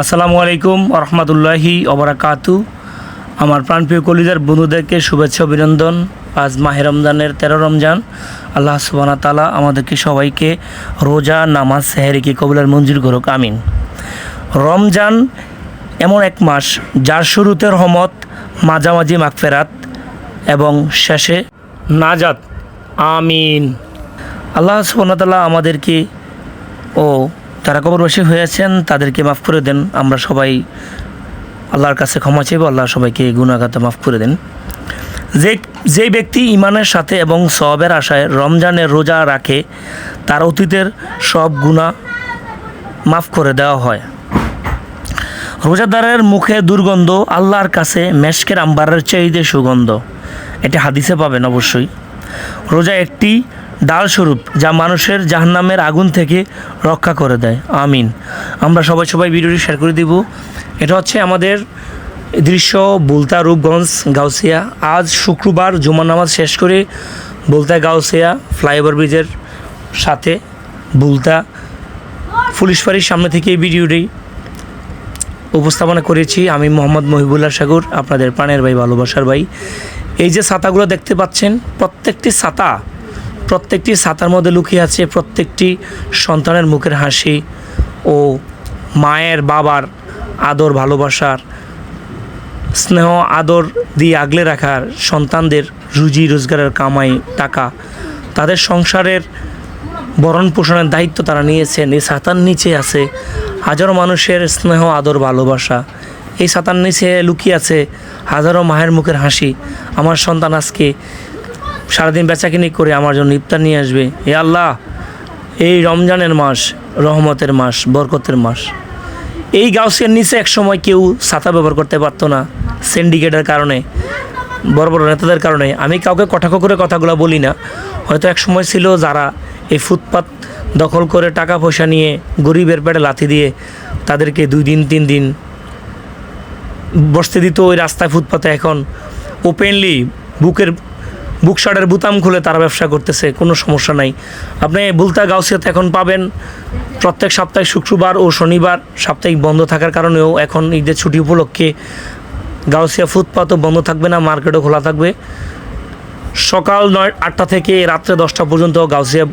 আসসালামু আলাইকুম রহমতুল্লাহি ওবারাকাতু। আমার প্রাণপ্রিয় কলিজার বন্ধুদেরকে শুভেচ্ছা অভিনন্দন। আজ মাহে রমজানের 13 রমজান। আল্লাহ সুবহানাহু তাআলা আমাদেরকে সবাইকে রোজা, নামাজ, সেহরিকে কবুলের মঞ্জুর করুক, আমিন। রমজান এমন এক মাস যার শুরুতে রহমত, মাঝামাঝি মাগফিরাত এবং শেষে নাজাত, আমিন। আল্লাহ সুবহানাহু তাআলা আমাদেরকে ও যারা কবরবাসী হয়েছেন তাদেরকে মাফ করে দেন। আমরা সবাই আল্লাহর কাছে ক্ষমা চাইব, আল্লাহ সবাইকে গুনাহগাতা মাফ করে দেন। যে ব্যক্তি ইমানের সাথে এবং সওয়াবের আশায় রমজানের রোজা রাখে তার অতীতের সব গুনাহ মাফ করে দেওয়া হয়। রোজাদারের মুখে দুর্গন্ধ আল্লাহর কাছে মেশকের আম্বারের চাইতে সুগন্ধ। এটা হাদিসে পাবেন অবশ্যই। রোজা একটি ডাল স্বরূপ যা মানুষের জাহান্নামের আগুন থেকে রক্ষা করে দেয়, আমিন। আমরা সবাই ভিডিওটি শেয়ার করে দিব। এটা হচ্ছে আমাদের দৃশ্য বুলতা রূপগঞ্জ গাউসিয়া। আজ শুক্রবার জুমার নামাজ শেষ করে বুলতা গাউসিয়া ফ্লাইওভার ব্রিজের সাথে বুলতা পুলিশ ফাঁড়ির সামনে থেকে এই ভিডিওটি উপস্থাপনা করেছি। আমি মোহাম্মদ মহিবুল্লাহ সাগর, আপনাদের প্রাণের ভাই, ভালোবাসার ভাই। এই যে ছাতাগুলো দেখতে পাচ্ছেন, প্রত্যেকটি ছাতার মধ্যে লুকিয়ে আছে প্রত্যেকটি সন্তানের মুখের হাসি ও মায়ের বাবার আদর, ভালোবাসার, স্নেহ, আদর দিয়ে আগলে রাখার, সন্তানদের রুজি রোজগারের কামাই টাকা, তাদের সংসারের ভরণ পোষণের দায়িত্ব তারা নিয়েছেন। এই ছাতার নিচে আছে হাজারো মানুষের স্নেহ, আদর, ভালোবাসা। এই ছাতার নিচে লুকিয়ে আছে হাজারো মায়ের মুখের হাসি। আমার সন্তান আজকে সারাদিন বেচাকিনি করে আমার জন্য ইফতার নিয়ে আসবে। হে আল্লাহ, এই রমজানের মাস রহমতের মাস, বরকতের মাস। এই গাউসিয়ার নিচে একসময় কেউ ছাতা ব্যবহার করতে পারতো না, সিন্ডিকেটের কারণে, বড় বড় নেতাদের কারণে। আমি কাউকে কটাক্ষ করে কথাগুলো বলি না। হয়তো এক সময় ছিল যারা এই ফুটপাত দখল করে টাকা পয়সা নিয়ে গরিবের পেটে লাথি দিয়ে তাদেরকে 2 দিন 3 দিন বসতে দিত ওই রাস্তায়, ফুটপাতে। এখন ওপেনলি বুক শার্টের বুতাম খুলে তারা ব্যবসা করতেছে, কোনো সমস্যা নাই। আপনি বুলতা গাউসিয়াতে এখন পাবেন প্রত্যেক সপ্তাহে শুক্রবার ও শনিবার সাপ্তাহিক বন্ধ থাকার কারণেও এখন ঈদের ছুটি উপলক্ষে গাউসিয়া ফুটপাতও বন্ধ থাকবে না, মার্কেটও খোলা থাকবে। সকাল 8টা থেকে রাত্রে 10টা পর্যন্ত গাউসিয়া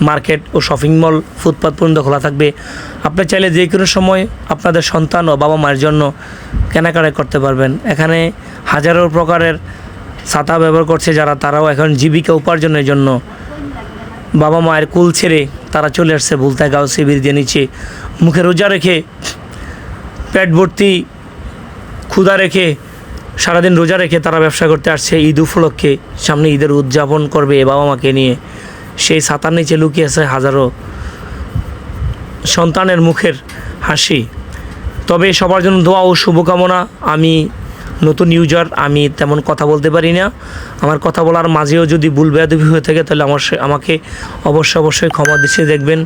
মার্কেট ও শপিং মল ফুটপাত পর্যন্ত খোলা থাকবে। আপনি চাইলে যে কোনো সময় আপনাদের সন্তান ও বাবা মায়ের জন্য কেনাকাটা করতে পারবেন। এখানে হাজারো প্রকারের ছাতা ব্যবহার করছে যারা, তারাও এখন জীবিকা উপার্জনের জন্য বাবা মায়ের কুল ছেড়ে তারা চলে আসছে বুলতা গাউসিয়া ব্রিজের নিচে। মুখে রোজা রেখে, পেট ভর্তি ক্ষুধা রেখে, সারাদিন রোজা রেখে তারা ব্যবসা করতে আসছে। ঈদ উপলক্ষে সামনে ঈদের উদযাপন করবে বাবা মাকে নিয়ে। সেই ছাতার নিচে লুকিয়ে আছে হাজারো সন্তানের মুখের হাসি। তবে সবার জন্য দোয়া ও শুভকামনা। আমি নতুন ইউজার, আমি তেমন কথা বলতে পারি না। আমার কথা বলার মাঝেও যদি ভুল বেয়াদবি হয়ে থাকে তাহলে আমাকে অবশ্যই ক্ষমা দৃষ্টিতে দেখবেন।